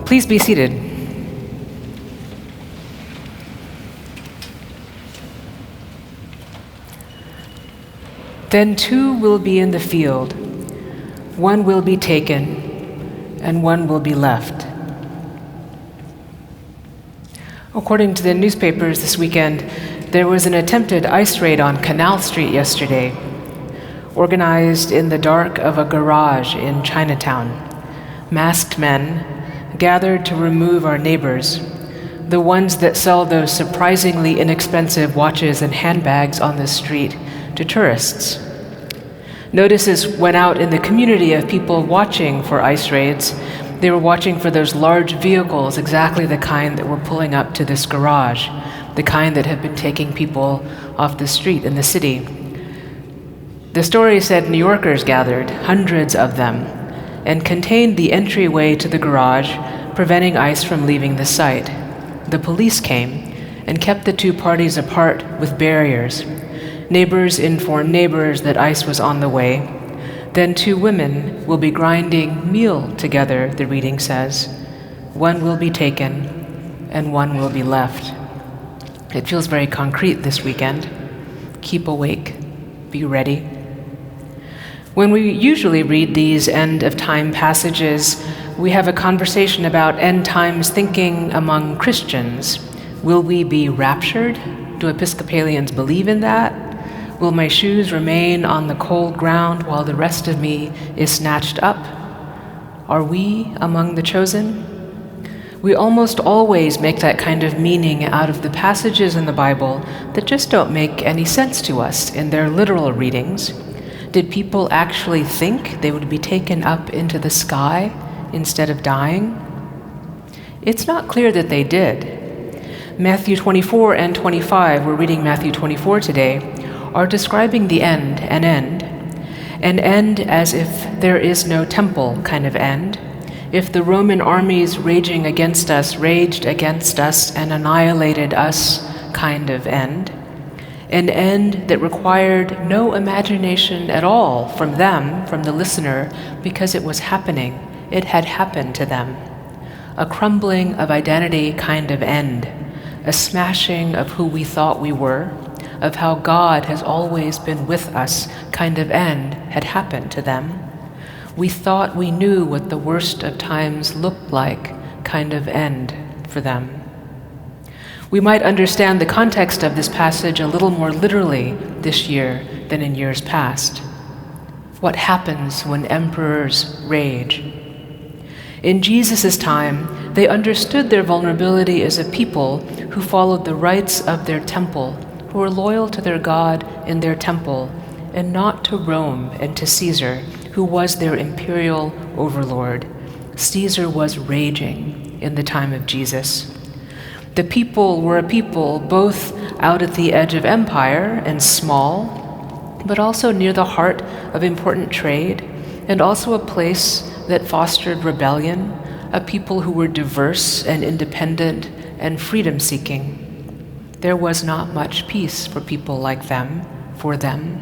Please be seated. Then two will be in the field, one will be taken, and one will be left. According to the newspapers this weekend, there was an attempted ICE raid on Canal Street yesterday, organized in the dark of a garage in Chinatown. Masked men gathered to remove our neighbors, the ones that sell those surprisingly inexpensive watches and handbags on the street to tourists. Notices went out in the community of people watching for ICE raids. They were watching for those large vehicles, exactly the kind that were pulling up to this garage, the kind that had been taking people off the street in the city. The story said New Yorkers gathered, hundreds of them, and contained the entryway to the garage, preventing ICE from leaving the site. The police came and kept the two parties apart with barriers. Neighbors informed neighbors that ICE was on the way. Then two women will be grinding meal together, the reading says. One will be taken, and one will be left. It feels very concrete this weekend. Keep awake. Be ready. When we usually read these end-of-time passages, we have a conversation about end times thinking among Christians. Will we be raptured? Do Episcopalians believe in that? Will my shoes remain on the cold ground while the rest of me is snatched up? Are we among the chosen? We almost always make that kind of meaning out of the passages in the Bible that just don't make any sense to us in their literal readings. Did people actually think they would be taken up into the sky instead of dying? It's not clear that they did. Matthew 24 and 25, we're reading Matthew 24 today, are describing the end, an end as if there is no temple kind of end, if the Roman armies raged against us and annihilated us kind of end, an end that required no imagination at all from them, from the listener, because it was happening. It had happened to them. A crumbling of identity kind of end, a smashing of who we thought we were, of how God has always been with us kind of end had happened to them. We thought we knew what the worst of times looked like kind of end for them. We might understand the context of this passage a little more literally this year than in years past. What happens when emperors rage? In Jesus' time, they understood their vulnerability as a people who followed the rites of their temple, who were loyal to their God in their temple, and not to Rome and to Caesar, who was their imperial overlord. Caesar was raging in the time of Jesus. The people were a people both out at the edge of empire and small, but also near the heart of important trade, and also a place that fostered rebellion, a people who were diverse and independent and freedom-seeking. There was not much peace for people like them, for them.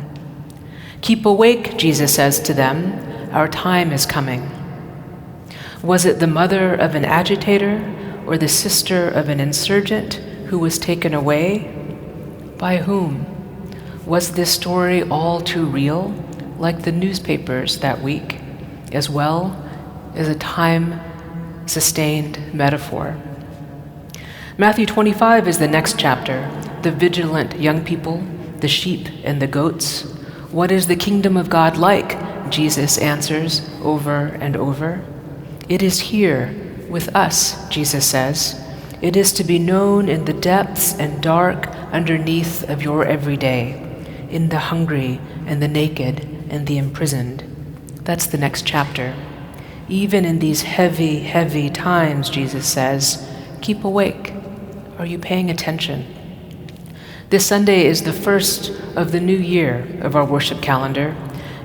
Keep awake, Jesus says to them, our time is coming. Was it the mother of an agitator or the sister of an insurgent who was taken away? By whom? Was this story all too real, like the newspapers that week, as well as a time-sustained metaphor? Matthew 25 is the next chapter, the vigilant young people, the sheep and the goats. What is the kingdom of God like? Jesus answers over and over. It is here with us, Jesus says. It is to be known in the depths and dark underneath of your everyday, in the hungry and the naked and the imprisoned. That's the next chapter. Even in these heavy, heavy times, Jesus says, keep awake. Are you paying attention? This Sunday is the first of the new year of our worship calendar,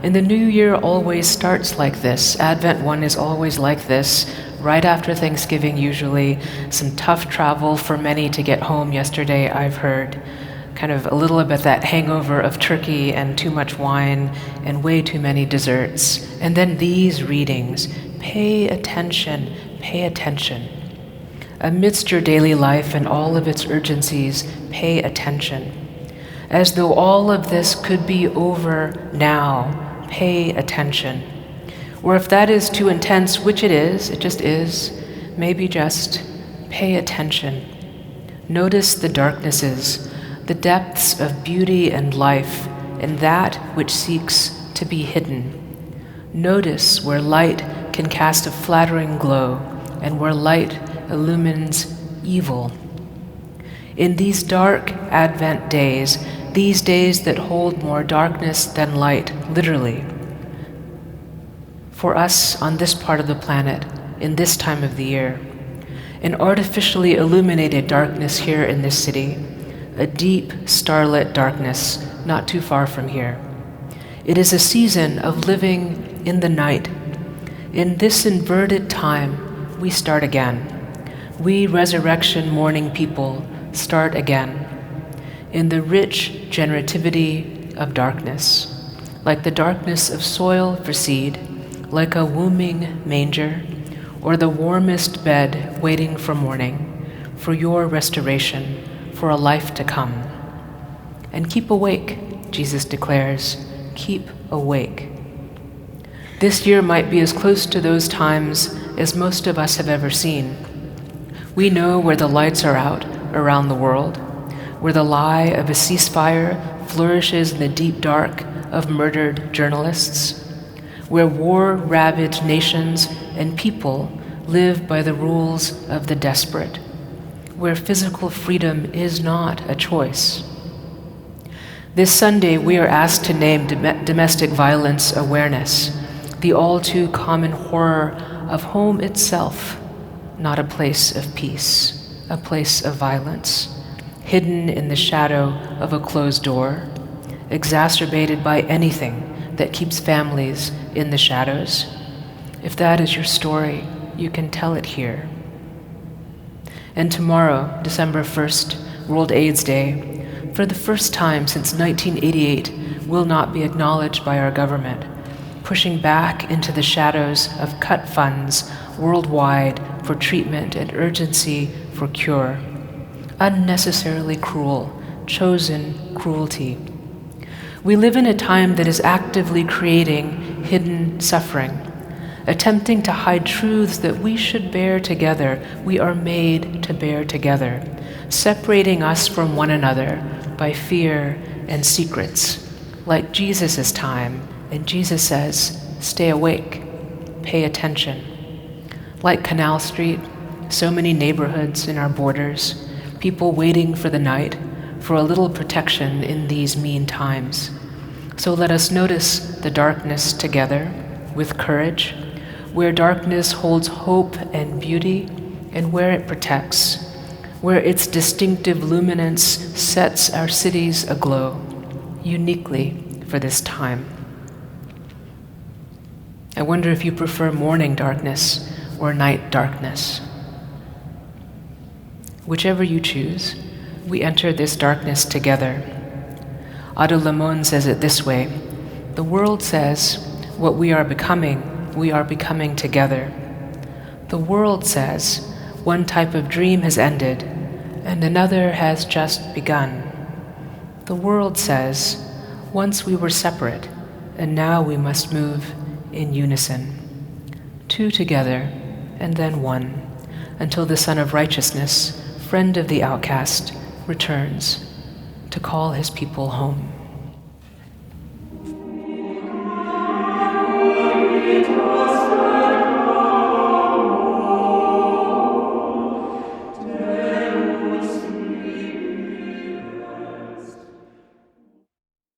and the new year always starts like this. Advent 1 is always like this, right after Thanksgiving usually. Some tough travel for many to get home yesterday, I've heard. Kind of a little bit that hangover of turkey and too much wine and way too many desserts. And then these readings. Pay attention, pay attention. Amidst your daily life and all of its urgencies, pay attention. As though all of this could be over now, pay attention. Or if that is too intense, which it just is, maybe just pay attention. Notice the darknesses, the depths of beauty and life, and that which seeks to be hidden. Notice where light can cast a flattering glow, and where light illumines evil. In these dark Advent days, these days that hold more darkness than light, literally, for us on this part of the planet, in this time of the year, an artificially illuminated darkness here in this city, a deep starlit darkness not too far from here. It is a season of living in the night. In this inverted time, we start again. We resurrection morning people start again. In the rich generativity of darkness, like the darkness of soil for seed, like a woming manger, or the warmest bed waiting for morning, for your restoration, for a life to come. And keep awake, Jesus declares, keep awake. This year might be as close to those times as most of us have ever seen. We know where the lights are out around the world, where the lie of a ceasefire flourishes in the deep dark of murdered journalists, where war-ravaged nations and people live by the rules of the desperate, where physical freedom is not a choice. This Sunday, we are asked to name domestic violence awareness, the all-too common horror of home itself, not a place of peace, a place of violence, hidden in the shadow of a closed door, exacerbated by anything that keeps families in the shadows. If that is your story, you can tell it here. And tomorrow, December 1st, World AIDS Day, for the first time since 1988, will not be acknowledged by our government, pushing back into the shadows of cut funds worldwide for treatment and urgency for cure. Unnecessarily cruel, chosen cruelty. We live in a time that is actively creating hidden suffering, attempting to hide truths that we should bear together. We are made to bear together, separating us from one another by fear and secrets, like Jesus' time, and Jesus says, stay awake, pay attention. Like Canal Street, so many neighborhoods in our borders, people waiting for the night, for a little protection in these mean times. So let us notice the darkness together with courage, where darkness holds hope and beauty, and where it protects, where its distinctive luminance sets our cities aglow, uniquely for this time. I wonder if you prefer morning darkness or night darkness. Whichever you choose, we enter this darkness together. Ada Limon says it this way: the world says what we are becoming together. The world says one type of dream has ended and another has just begun. The world says once we were separate and now we must move in unison. Two together and then one, until the Son of Righteousness, friend of the outcast, returns to call his people home.